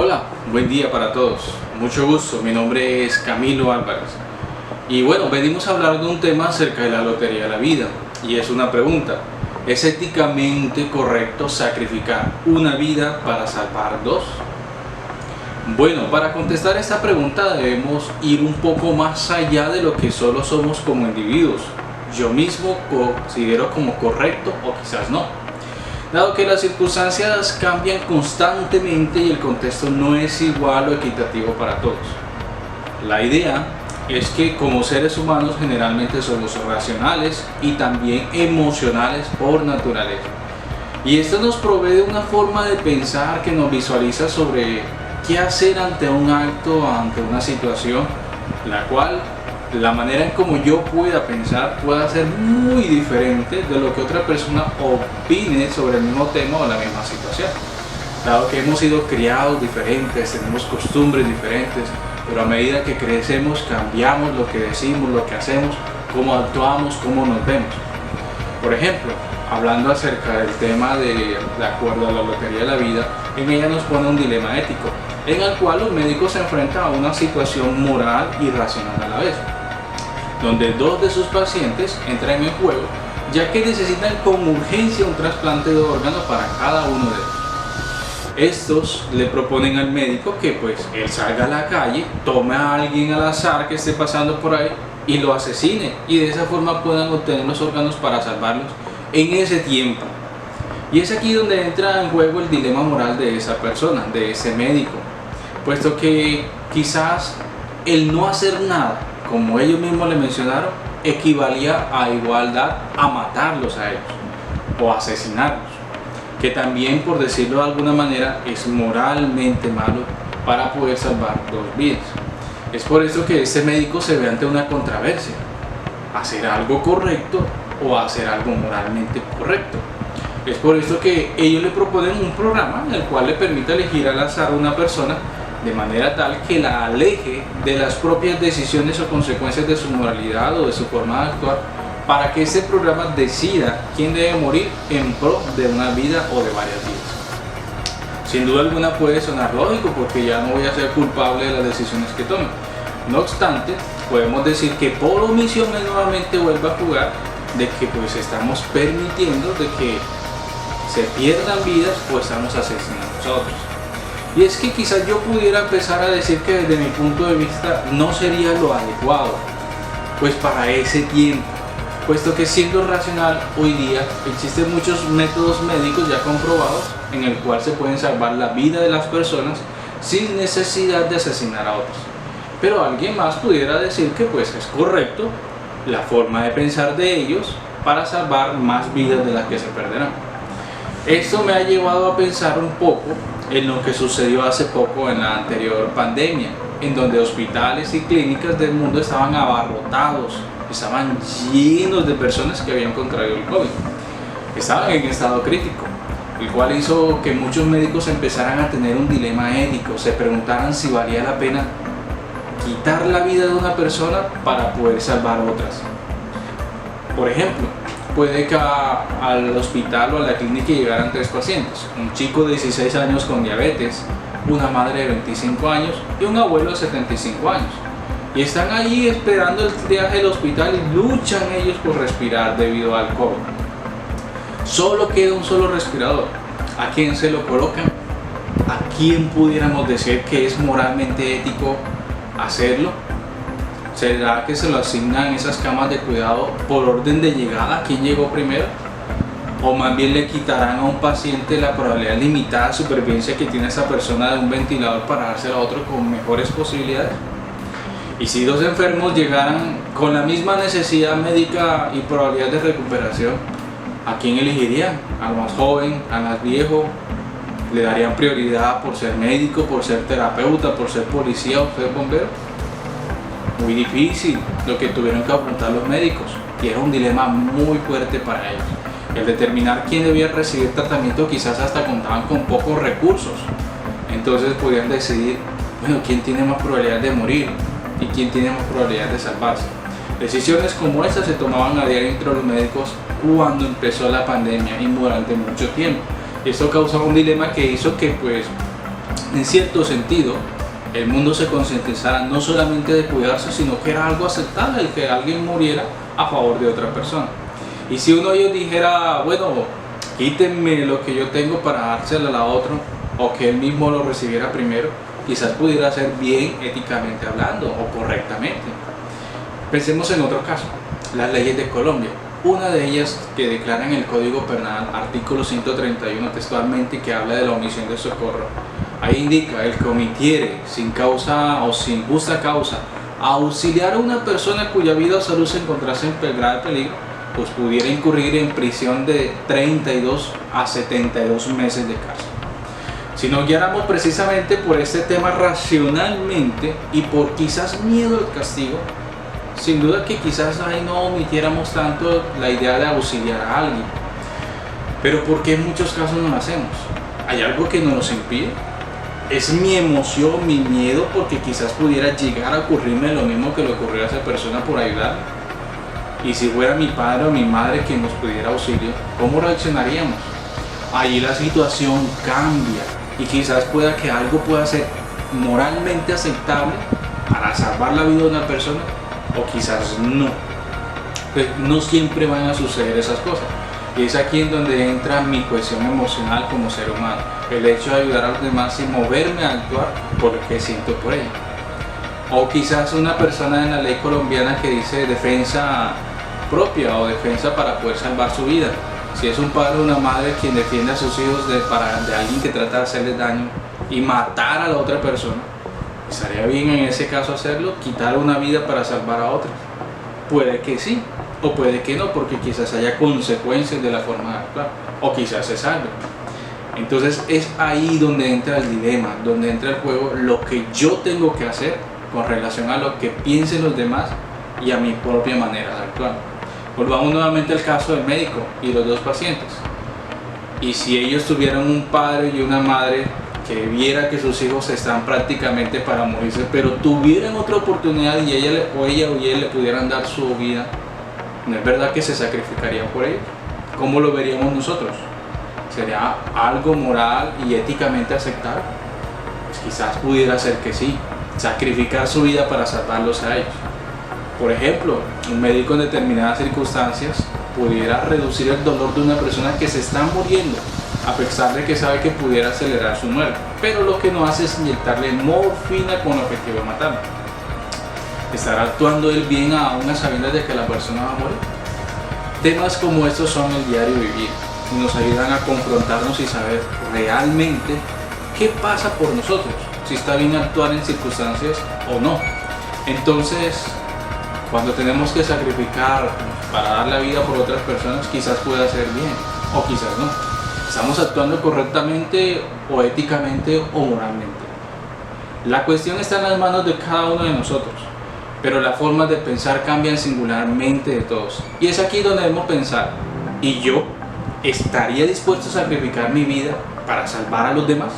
Hola, buen día para todos. Mucho gusto, mi nombre es Camilo Álvarez. Y bueno, venimos a hablar de un tema acerca de la lotería de la vida. Y es una pregunta: ¿es éticamente correcto sacrificar una vida para salvar dos? Bueno, para contestar esta pregunta debemos ir un poco más allá de lo que solo somos como individuos. Yo mismo considero como correcto o quizás no, dado que las circunstancias cambian constantemente y el contexto no es igual o equitativo para todos. La idea es que como seres humanos generalmente somos racionales y también emocionales por naturaleza. Y esto nos provee de una forma de pensar que nos visualiza sobre qué hacer ante un acto, ante una situación, la cual la manera en como yo pueda pensar pueda ser muy diferente de lo que otra persona opine sobre el mismo tema o la misma situación. Dado que hemos sido criados diferentes, tenemos costumbres diferentes, pero a medida que crecemos cambiamos lo que decimos, lo que hacemos, cómo actuamos, cómo nos vemos. Por ejemplo, hablando acerca del tema de acuerdo a la lotería de la vida, en ella nos pone un dilema ético, en el cual los médicos se enfrentan a una situación moral y racional a la vez, donde dos de sus pacientes entran en juego, ya que necesitan con urgencia un trasplante de órganos para cada uno de ellos. Estos le proponen al médico que pues él salga a la calle, tome a alguien al azar que esté pasando por ahí y lo asesine, y de esa forma puedan obtener los órganos para salvarlos en ese tiempo. Y es aquí donde entra en juego el dilema moral de esa persona, de ese médico, puesto que quizás el no hacer nada, como ellos mismos le mencionaron, equivalía a igualdad a matarlos a ellos o asesinarlos, que también, por decirlo de alguna manera, es moralmente malo para poder salvar dos vidas. Es por eso que este médico se ve ante una controversia: hacer algo correcto o hacer algo moralmente correcto. Es por esto que ellos le proponen un programa en el cual le permite elegir al azar a una persona de manera tal que la aleje de las propias decisiones o consecuencias de su moralidad o de su forma de actuar, para que ese programa decida quién debe morir en pro de una vida o de varias vidas. Sin duda alguna puede sonar lógico, porque ya no voy a ser culpable de las decisiones que tome. No obstante, podemos decir que por omisión él nuevamente vuelve a jugar, de que pues estamos permitiendo de que se pierdan vidas o estamos asesinando a otros. Y es que quizás yo pudiera empezar a decir que desde mi punto de vista no sería lo adecuado, pues para ese tiempo, puesto que siendo racional, hoy día existen muchos métodos médicos ya comprobados en el cual se pueden salvar la vida de las personas sin necesidad de asesinar a otros. Pero alguien más pudiera decir que pues es correcto la forma de pensar de ellos para salvar más vidas de las que se perderán. Esto me ha llevado a pensar un poco en lo que sucedió hace poco en la anterior pandemia, en donde hospitales y clínicas del mundo estaban abarrotados, estaban llenos de personas que habían contraído el COVID, estaban en estado crítico, el cual hizo que muchos médicos empezaran a tener un dilema ético, se preguntaran si valía la pena quitar la vida de una persona para poder salvar otras. Por ejemplo, puede que al hospital o a la clínica llegaran 3 pacientes: un chico de 16 años con diabetes, una madre de 25 años y un abuelo de 75 años. Y están allí esperando el triaje del hospital y luchan ellos por respirar debido al COVID. Solo queda un solo respirador. ¿A quién se lo colocan? ¿A quién pudiéramos decir que es moralmente ético hacerlo? ¿Será que se lo asignan esas camas de cuidado por orden de llegada? ¿Quién llegó primero? ¿O más bien le quitarán a un paciente la probabilidad limitada de supervivencia que tiene esa persona de un ventilador para dárselo a otro con mejores posibilidades? Y si dos enfermos llegaran con la misma necesidad médica y probabilidad de recuperación, ¿a quién elegirían? ¿Al más joven? ¿Al más viejo? ¿Le darían prioridad por ser médico, por ser terapeuta, por ser policía o ser bombero? Muy difícil lo que tuvieron que afrontar los médicos, y era un dilema muy fuerte para ellos. El determinar quién debía recibir tratamiento, quizás hasta contaban con pocos recursos, entonces podían decidir, bueno, quién tiene más probabilidad de morir y quién tiene más probabilidad de salvarse. Decisiones como estas se tomaban a diario entre los médicos cuando empezó la pandemia y durante mucho tiempo. Esto causaba un dilema que hizo que pues en cierto sentido, el mundo se concientizara no solamente de cuidarse, sino que era algo aceptable el que alguien muriera a favor de otra persona. Y si uno de ellos dijera, bueno, quítenme lo que yo tengo para dárselo a la otra, o que él mismo lo recibiera primero, quizás pudiera ser bien éticamente hablando o correctamente. Pensemos en otro caso, las leyes de Colombia. Una de ellas que declara en el Código Penal, artículo 131 textualmente, que habla de la omisión de socorro. Ahí indica: el que omitiere sin causa o sin justa causa auxiliar a una persona cuya vida o salud se encontrase en grave peligro, pues pudiera incurrir en prisión de 32 a 72 meses de cárcel. Si nos guiáramos precisamente por este tema racionalmente y por quizás miedo al castigo, sin duda que quizás ahí no omitiéramos tanto la idea de auxiliar a alguien. Pero ¿por qué en muchos casos no lo hacemos? ¿Hay algo que nos impide? ¿Es mi emoción, mi miedo, porque quizás pudiera llegar a ocurrirme lo mismo que le ocurrió a esa persona por ayudarme? Y si fuera mi padre o mi madre quien nos pudiera auxilio, ¿cómo reaccionaríamos? Allí la situación cambia y quizás pueda que algo pueda ser moralmente aceptable para salvar la vida de una persona, o quizás no. Pues no siempre van a suceder esas cosas. Y es aquí en donde entra mi cohesión emocional como ser humano, el hecho de ayudar a los demás y moverme a actuar por lo que siento por ellos. O quizás una persona en la ley colombiana que dice defensa propia o defensa para poder salvar su vida. Si es un padre o una madre quien defiende a sus hijos de alguien que trata de hacerles daño y matar a la otra persona, ¿estaría bien en ese caso hacerlo? ¿Quitar una vida para salvar a otra? Puede que sí, o puede que no, porque quizás haya consecuencias de la forma de actuar, o quizás se salve. Entonces es ahí donde entra el dilema, donde entra el juego, lo que yo tengo que hacer con relación a lo que piensen los demás y a mi propia manera de actuar. Volvamos nuevamente al caso del médico y los dos pacientes. Y si ellos tuvieran un padre y una madre que viera que sus hijos están prácticamente para morirse, pero tuvieran otra oportunidad y ella o él le pudieran dar su vida, ¿no es verdad que se sacrificarían por ellos? ¿Cómo lo veríamos nosotros? ¿Sería algo moral y éticamente aceptable? Pues quizás pudiera ser que sí, sacrificar su vida para salvarlos a ellos. Por ejemplo, un médico en determinadas circunstancias pudiera reducir el dolor de una persona que se está muriendo, a pesar de que sabe que pudiera acelerar su muerte, pero lo que no hace es inyectarle morfina con el objetivo de matarlo. ¿Estará actuando él bien aún a sabiendas de que la persona va a morir? Temas como estos son el diario vivir y nos ayudan a confrontarnos y saber realmente qué pasa por nosotros, si está bien actuar en circunstancias o no. Entonces, cuando tenemos que sacrificar para dar la vida por otras personas, quizás pueda ser bien o quizás no. ¿Estamos actuando correctamente o éticamente o moralmente? La cuestión está en las manos de cada uno de nosotros, pero las formas de pensar cambian singularmente de todos. Y es aquí donde debemos pensar: ¿y yo estaría dispuesto a sacrificar mi vida para salvar a los demás?